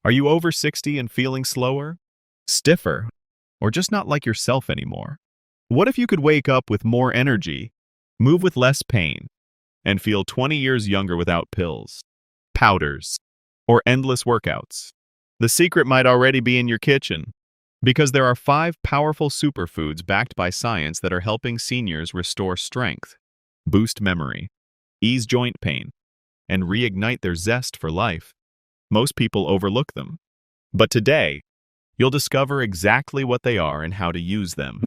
Are you over 60 and feeling slower, stiffer, or just not like yourself anymore? What if you could wake up with more energy, move with less pain, and feel 20 years younger without pills, powders, or endless workouts? The secret might already be in your kitchen, because there are 5 powerful superfoods backed by science that are helping seniors restore strength, boost memory, ease joint pain, and reignite their zest for life. Most people overlook them. But today, you'll discover exactly what they are and how to use them.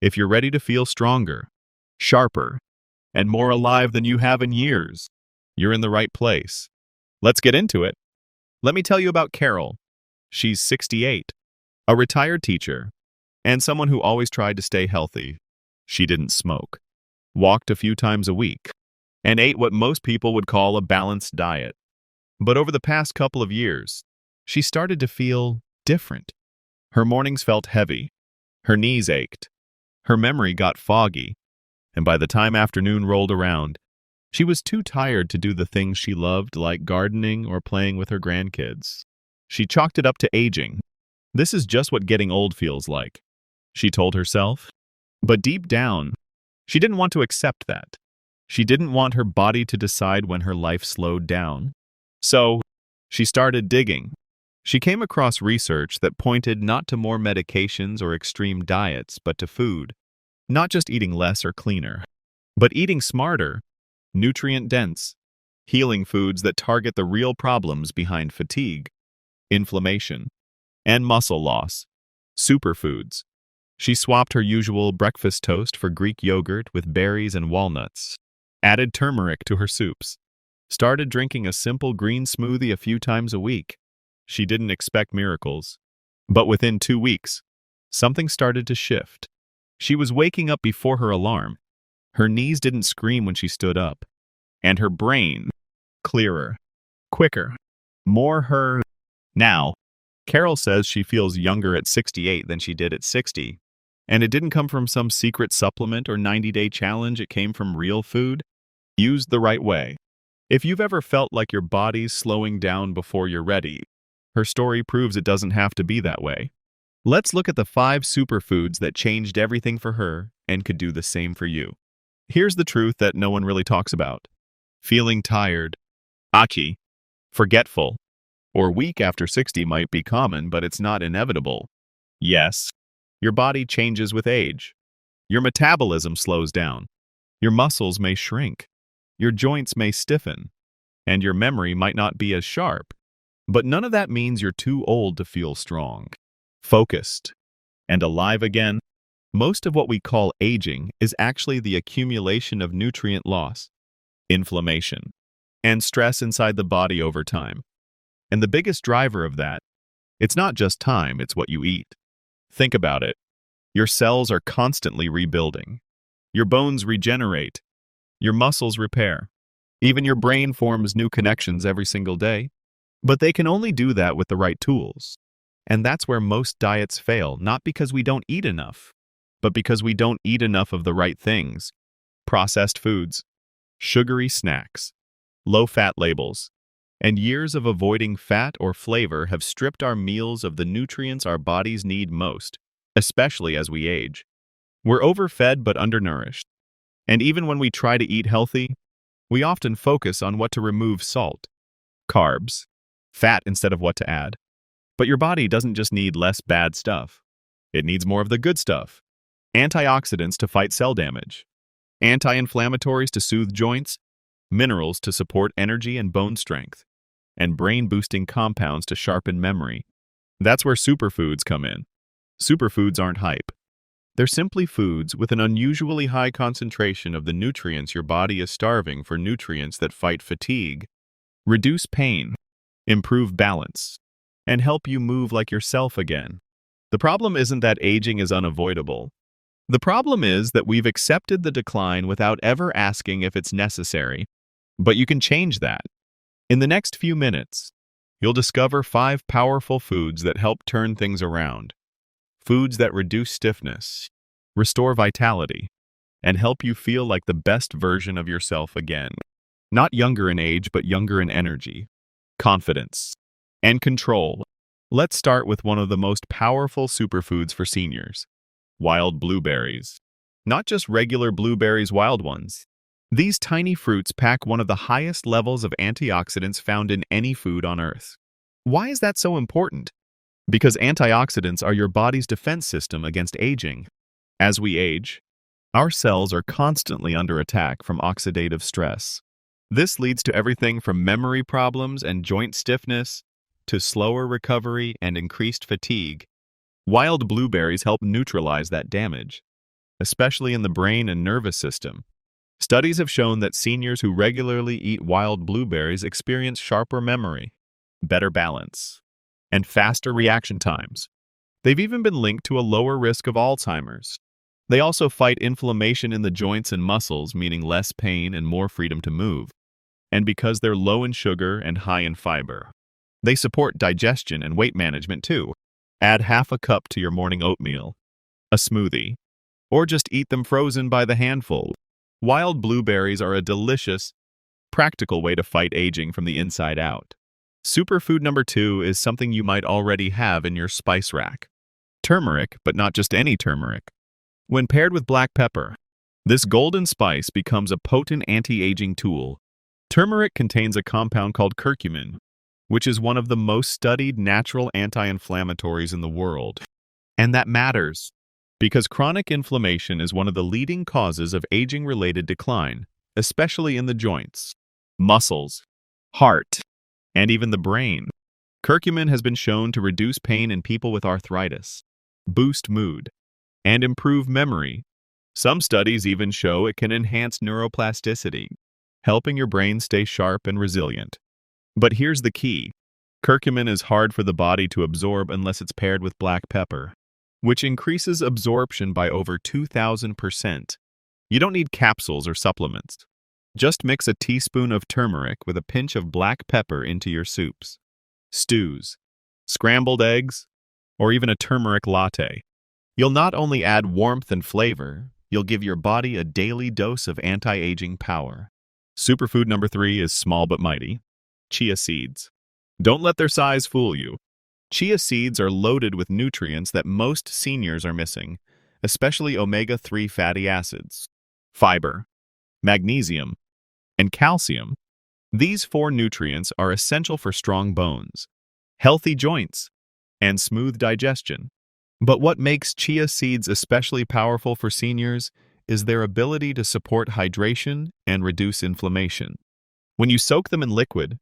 If you're ready to feel stronger, sharper, and more alive than you have in years, you're in the right place. Let's get into it. Let me tell you about Carol. She's 68, a retired teacher, and someone who always tried to stay healthy. She didn't smoke, walked a few times a week, and ate what most people would call a balanced diet. But over the past couple of years, she started to feel different. Her mornings felt heavy, her knees ached, her memory got foggy, and by the time afternoon rolled around, she was too tired to do the things she loved, like gardening or playing with her grandkids. She chalked it up to aging. This is just what getting old feels like, she told herself. But deep down, she didn't want to accept that. She didn't want her body to decide when her life slowed down. So, she started digging. She came across research that pointed not to more medications or extreme diets, but to food. Not just eating less or cleaner, but eating smarter, nutrient-dense, healing foods that target the real problems behind fatigue, inflammation, and muscle loss. Superfoods. She swapped her usual breakfast toast for Greek yogurt with berries and walnuts, added turmeric to her soups, started drinking a simple green smoothie a few times a week. She didn't expect miracles, but within 2 weeks, something started to shift. She was waking up before her alarm. Her knees didn't scream when she stood up, and her brain, clearer, quicker, more her. Now, Carol says she feels younger at 68 than she did at 60, and it didn't come from some secret supplement or 90-day challenge. It came from real food, used the right way. If you've ever felt like your body's slowing down before you're ready, her story proves it doesn't have to be that way. Let's look at the 5 superfoods that changed everything for her and could do the same for you. Here's the truth that no one really talks about. Feeling tired, aki, forgetful, or weak after 60 might be common, but it's not inevitable. Yes, your body changes with age. Your metabolism slows down. Your muscles may shrink. Your joints may stiffen. And your memory might not be as sharp. But none of that means you're too old to feel strong, focused, and alive again. Most of what we call aging is actually the accumulation of nutrient loss, inflammation, and stress inside the body over time. And the biggest driver of that, it's not just time, it's what you eat. Think about it. Your cells are constantly rebuilding. Your bones regenerate. Your muscles repair. Even your brain forms new connections every single day. But they can only do that with the right tools. And that's where most diets fail, not because we don't eat enough, but because we don't eat enough of the right things. Processed foods, sugary snacks, low-fat labels, and years of avoiding fat or flavor have stripped our meals of the nutrients our bodies need most, especially as we age. We're overfed but undernourished. And even when we try to eat healthy, we often focus on what to remove: salt, carbs, fat instead of what to add. But your body doesn't just need less bad stuff. It needs more of the good stuff. Antioxidants to fight cell damage, anti-inflammatories to soothe joints, minerals to support energy and bone strength, and brain-boosting compounds to sharpen memory. That's where superfoods come in. Superfoods aren't hype. They're simply foods with an unusually high concentration of the nutrients your body is starving for: nutrients that fight fatigue, reduce pain, improve balance, and help you move like yourself again. The problem isn't that aging is unavoidable. The problem is that we've accepted the decline without ever asking if it's necessary. But you can change that. In the next few minutes, you'll discover 5 powerful foods that help turn things around. Foods that reduce stiffness, restore vitality, and help you feel like the best version of yourself again. Not younger in age, but younger in energy, confidence, and control. Let's start with one of the most powerful superfoods for seniors, wild blueberries. Not just regular blueberries, wild ones. These tiny fruits pack one of the highest levels of antioxidants found in any food on Earth. Why is that so important? Because antioxidants are your body's defense system against aging. As we age, our cells are constantly under attack from oxidative stress. This leads to everything from memory problems and joint stiffness to slower recovery and increased fatigue. Wild blueberries help neutralize that damage, especially in the brain and nervous system. Studies have shown that seniors who regularly eat wild blueberries experience sharper memory, better balance, and faster reaction times. They've even been linked to a lower risk of Alzheimer's. They also fight inflammation in the joints and muscles, meaning less pain and more freedom to move. And because they're low in sugar and high in fiber, they support digestion and weight management too. Add half a cup to your morning oatmeal, a smoothie, or just eat them frozen by the handful. Wild blueberries are a delicious, practical way to fight aging from the inside out. Superfood number 2 is something you might already have in your spice rack. Turmeric, but not just any turmeric. When paired with black pepper, this golden spice becomes a potent anti-aging tool. Turmeric contains a compound called curcumin, which is one of the most studied natural anti-inflammatories in the world. And that matters, because chronic inflammation is one of the leading causes of aging-related decline, especially in the joints, muscles, heart, and even the brain. Curcumin has been shown to reduce pain in people with arthritis, boost mood, and improve memory. Some studies even show it can enhance neuroplasticity, helping your brain stay sharp and resilient. But here's the key. Curcumin is hard for the body to absorb unless it's paired with black pepper, which increases absorption by over 2,000%. You don't need capsules or supplements. Just mix a teaspoon of turmeric with a pinch of black pepper into your soups, stews, scrambled eggs, or even a turmeric latte. You'll not only add warmth and flavor, you'll give your body a daily dose of anti-aging power. Superfood number 3 is small but mighty. Chia seeds. Don't let their size fool you. Chia seeds are loaded with nutrients that most seniors are missing, especially omega-3 fatty acids, fiber, magnesium, and calcium. These 4 nutrients are essential for strong bones, healthy joints, and smooth digestion. But what makes chia seeds especially powerful for seniors is their ability to support hydration and reduce inflammation. When you soak them in liquid,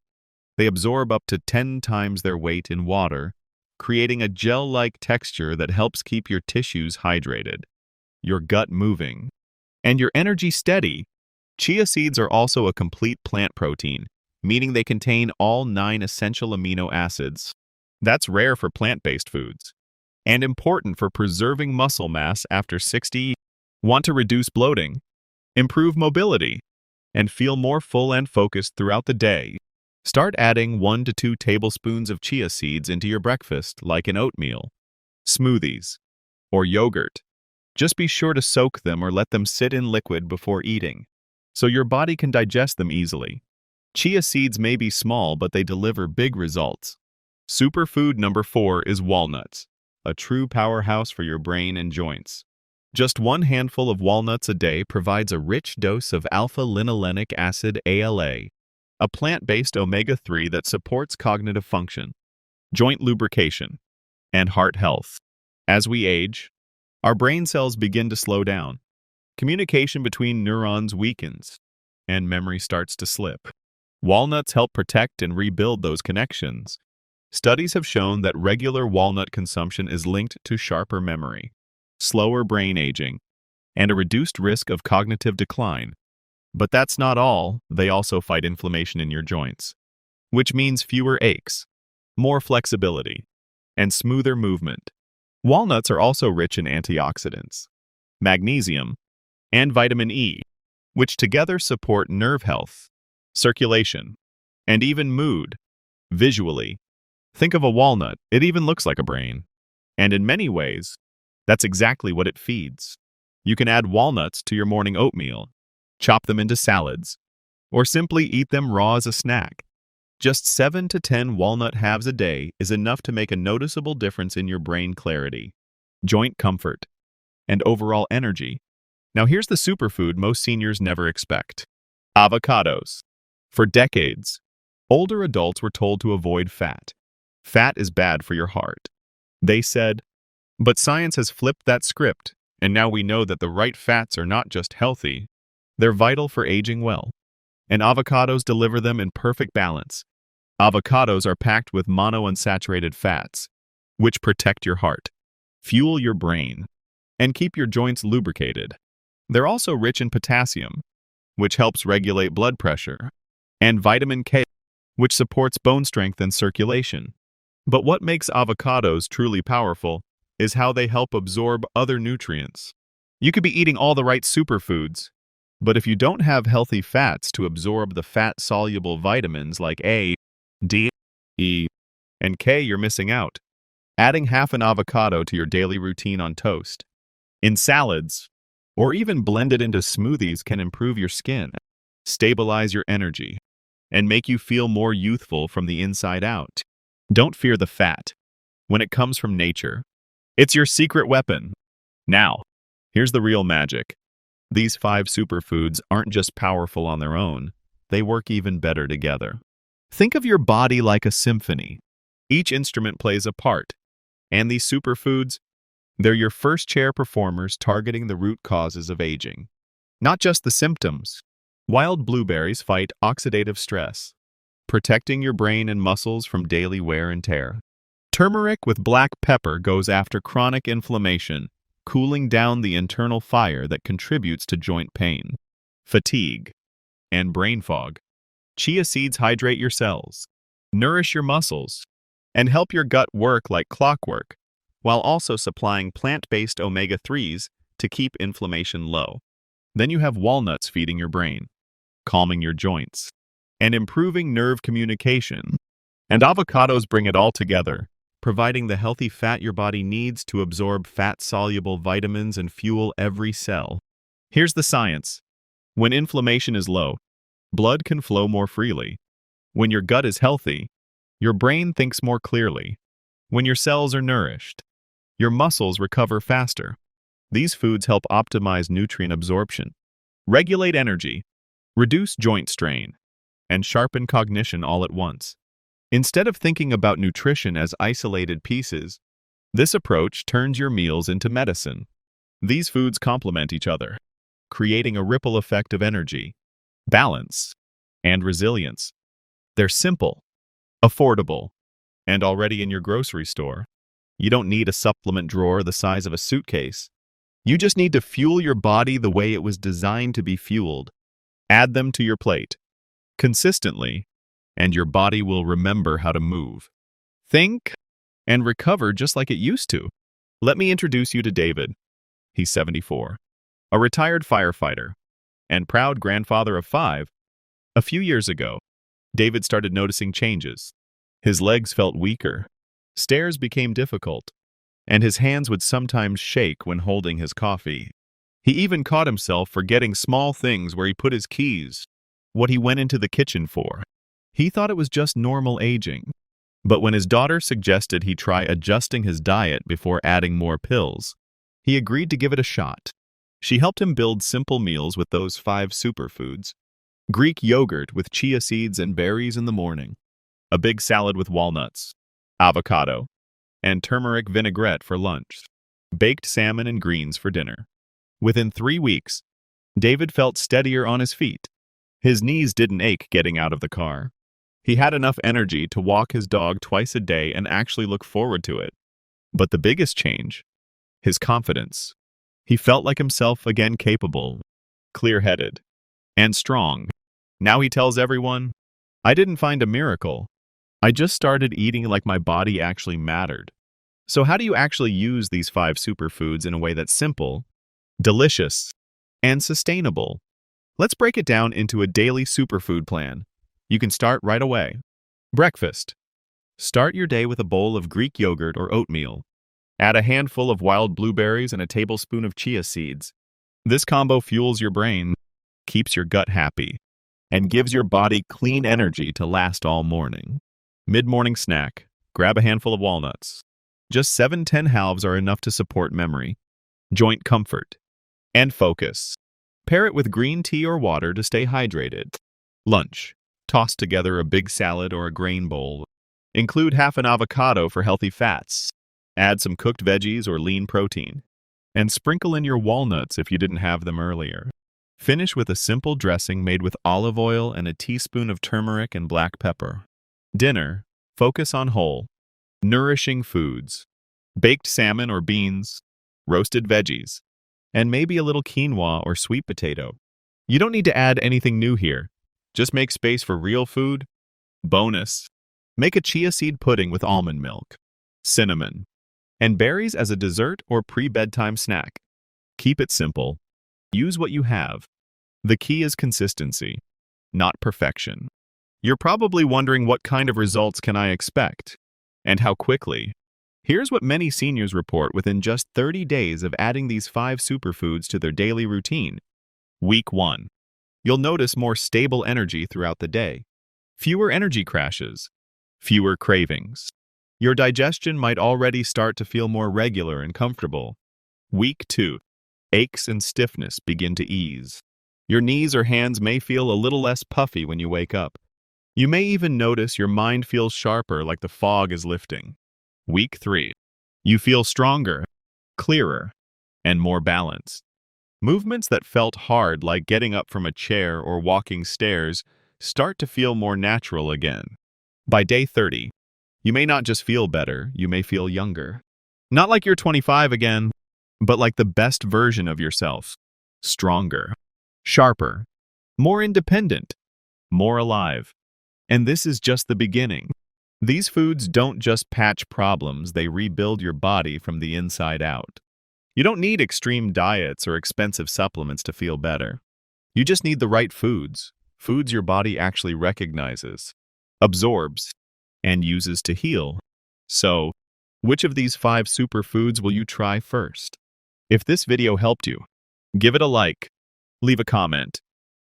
they absorb up to 10 times their weight in water, creating a gel-like texture that helps keep your tissues hydrated, your gut moving, and your energy steady. Chia seeds are also a complete plant protein, meaning they contain all 9 essential amino acids. That's rare for plant-based foods, and important for preserving muscle mass after 60. Want to reduce bloating, improve mobility, and feel more full and focused throughout the day? Start adding 1 to 2 tablespoons of chia seeds into your breakfast, like in oatmeal, smoothies, or yogurt. Just be sure to soak them or let them sit in liquid before eating, so your body can digest them easily. Chia seeds may be small, but they deliver big results. Superfood number 4 is walnuts, a true powerhouse for your brain and joints. Just 1 handful of walnuts a day provides a rich dose of alpha-linolenic acid ALA, a plant-based omega-3 that supports cognitive function, joint lubrication, and heart health. As we age, our brain cells begin to slow down. Communication between neurons weakens, and memory starts to slip. Walnuts help protect and rebuild those connections. Studies have shown that regular walnut consumption is linked to sharper memory, slower brain aging, and a reduced risk of cognitive decline. But that's not all. They also fight inflammation in your joints, which means fewer aches, more flexibility, and smoother movement. Walnuts are also rich in antioxidants, magnesium, and vitamin E, which together support nerve health, circulation, and even mood. Visually, think of a walnut. It even looks like a brain. And in many ways, that's exactly what it feeds. You can add walnuts to your morning oatmeal, chop them into salads, or simply eat them raw as a snack. Just 7 to 10 walnut halves a day is enough to make a noticeable difference in your brain clarity, joint comfort, and overall energy. Now here's the superfood most seniors never expect. Avocados. For decades, older adults were told to avoid fat. Fat is bad for your heart, they said. But science has flipped that script, and now we know that the right fats are not just healthy, they're vital for aging well. And avocados deliver them in perfect balance. Avocados are packed with monounsaturated fats, which protect your heart, fuel your brain, and keep your joints lubricated. They're also rich in potassium, which helps regulate blood pressure, and vitamin K, which supports bone strength and circulation. But what makes avocados truly powerful is how they help absorb other nutrients. You could be eating all the right superfoods, but if you don't have healthy fats to absorb the fat-soluble vitamins like A, D, E, and K, you're missing out. Adding half an avocado to your daily routine on toast, in salads, or even blended into smoothies can improve your skin, stabilize your energy, and make you feel more youthful from the inside out. Don't fear the fat. When it comes from nature, it's your secret weapon. Now, here's the real magic. These 5 superfoods aren't just powerful on their own, they work even better together. Think of your body like a symphony. Each instrument plays a part, and these superfoods, they're your first-chair performers targeting the root causes of aging, not just the symptoms. Wild blueberries fight oxidative stress, protecting your brain and muscles from daily wear and tear. Turmeric with black pepper goes after chronic inflammation, cooling down the internal fire that contributes to joint pain, fatigue, and brain fog. Chia seeds hydrate your cells, nourish your muscles, and help your gut work like clockwork, while also supplying plant-based omega-3s to keep inflammation low. Then you have walnuts feeding your brain, calming your joints, and improving nerve communication. And avocados bring it all together, providing the healthy fat your body needs to absorb fat-soluble vitamins and fuel every cell. Here's the science. When inflammation is low, blood can flow more freely. When your gut is healthy, your brain thinks more clearly. When your cells are nourished, your muscles recover faster. These foods help optimize nutrient absorption, regulate energy, reduce joint strain, and sharpen cognition all at once. Instead of thinking about nutrition as isolated pieces, this approach turns your meals into medicine. These foods complement each other, creating a ripple effect of energy, balance, and resilience. They're simple, affordable, and already in your grocery store. You don't need a supplement drawer the size of a suitcase. You just need to fuel your body the way it was designed to be fueled. Add them to your plate consistently, and your body will remember how to move, think, and recover just like it used to. Let me introduce you to David. He's 74, a retired firefighter, and proud grandfather of 5. A few years ago, David started noticing changes. His legs felt weaker, stairs became difficult, and his hands would sometimes shake when holding his coffee. He even caught himself forgetting small things where he put his keys, what he went into the kitchen for. He thought it was just normal aging. But when his daughter suggested he try adjusting his diet before adding more pills, he agreed to give it a shot. She helped him build simple meals with those 5 superfoods. Greek yogurt with chia seeds and berries in the morning, a big salad with walnuts, avocado, and turmeric vinaigrette for lunch, baked salmon and greens for dinner. Within 3 weeks, David felt steadier on his feet. His knees didn't ache getting out of the car. He had enough energy to walk his dog twice a day and actually look forward to it. But the biggest change, his confidence. He felt like himself again, capable, clear-headed, and strong. Now he tells everyone, "I didn't find a miracle. I just started eating like my body actually mattered." So how do you actually use these 5 superfoods in a way that's simple, delicious, and sustainable? Let's break it down into a daily superfood plan. You can start right away. Breakfast. Start your day with a bowl of Greek yogurt or oatmeal. Add a handful of wild blueberries and a tablespoon of chia seeds. This combo fuels your brain, keeps your gut happy, and gives your body clean energy to last all morning. Mid-morning snack. Grab a handful of walnuts. Just 7-10 halves are enough to support memory, joint comfort, and focus. Pair it with green tea or water to stay hydrated. Lunch. Toss together a big salad or a grain bowl. Include half an avocado for healthy fats. Add some cooked veggies or lean protein. And sprinkle in your walnuts if you didn't have them earlier. Finish with a simple dressing made with olive oil and a teaspoon of turmeric and black pepper. Dinner. Focus on whole, nourishing foods. Baked salmon or beans, roasted veggies, and maybe a little quinoa or sweet potato. You don't need to add anything new here. Just make space for real food. Bonus. Make a chia seed pudding with almond milk, cinnamon, and berries as a dessert or pre-bedtime snack. Keep it simple. Use what you have. The key is consistency, not perfection. You're probably wondering what kind of results can I expect, and how quickly. Here's what many seniors report within just 30 days of adding these 5 superfoods to their daily routine. Week 1. You'll notice more stable energy throughout the day. Fewer energy crashes. Fewer cravings. Your digestion might already start to feel more regular and comfortable. Week 2. Aches and stiffness begin to ease. Your knees or hands may feel a little less puffy when you wake up. You may even notice your mind feels sharper, like the fog is lifting. Week 3. You feel stronger, clearer, and more balanced. Movements that felt hard, like getting up from a chair or walking stairs, start to feel more natural again. By day 30, you may not just feel better, you may feel younger. Not like you're 25 again, but like the best version of yourself. Stronger, sharper, more independent, more alive. And this is just the beginning. These foods don't just patch problems, they rebuild your body from the inside out. You don't need extreme diets or expensive supplements to feel better. You just need the right foods, foods your body actually recognizes, absorbs, and uses to heal. So, which of these 5 superfoods will you try first? If this video helped you, give it a like, leave a comment,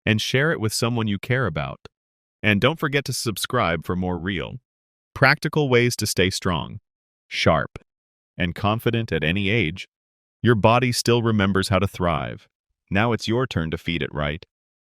and share it with someone you care about. And don't forget to subscribe for more real, practical ways to stay strong, sharp, and confident at any age. Your body still remembers how to thrive. Now it's your turn to feed it right.